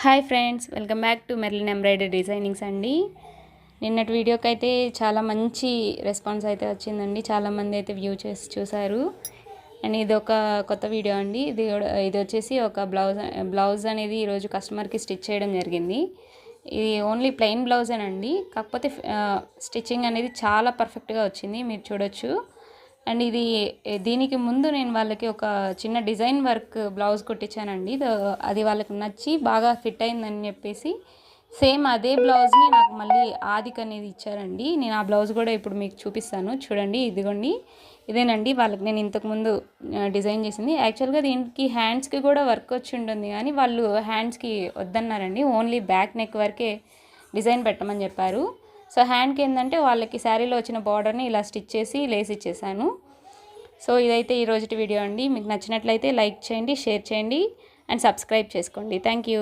Hi friends, welcome back to Merlin embroidery designings అండి. నిన్నటి వీడియోకి అయితే చాలా మంచి రెస్పాన్స్ అయితే వచ్చిందండి. చాలామంది అయితే వ్యూ చేసి చూసారు. అండ్ ఇది ఒక కొత్త వీడియో అండి. ఇది వచ్చేసి ఒక బ్లౌజ్ అనేది ఈరోజు కస్టమర్కి స్టిచ్ చేయడం జరిగింది. ఇది ఓన్లీ ప్లెయిన్ బ్లౌజేనండి, కాకపోతే స్టిచ్చింగ్ అనేది చాలా పర్ఫెక్ట్గా వచ్చింది, మీరు చూడొచ్చు. అండ్ దీనికి ముందు నేను వాళ్ళకి ఒక చిన్న డిజైన్ వర్క్ బ్లౌజ్ కుట్టించానండి. అది వాళ్ళకి నచ్చి బాగా ఫిట్ అయిందని చెప్పేసి సేమ్ అదే బ్లౌజ్ని నాకు మళ్ళీ ఆదికి అనేది ఇచ్చారండి. నేను ఆ బ్లౌజ్ కూడా ఇప్పుడు మీకు చూపిస్తాను, చూడండి. ఇదిగోండి, ఇదేనండి వాళ్ళకి నేను ఇంతకుముందు డిజైన్ చేసింది. యాక్చువల్గా దీనికి హ్యాండ్స్కి కూడా వర్క్ వచ్చి ఉంటుంది, కానీ వాళ్ళు హ్యాండ్స్కి వద్దన్నారండి. ఓన్లీ బ్యాక్ నెక్ వరకే డిజైన్ పెట్టమని చెప్పారు. సో హ్యాండ్కి ఏంటంటే వాళ్ళకి శారీలో వచ్చిన బార్డర్ని ఇలా స్టిచ్ చేసి లేస్ ఇచ్చేసాను. సో ఇదైతే ఈరోజు వీడియో అండి. మీకు నచ్చినట్లయితే లైక్ చేయండి, షేర్ చేయండి అండ్ సబ్స్క్రైబ్ చేసుకోండి. Thank you.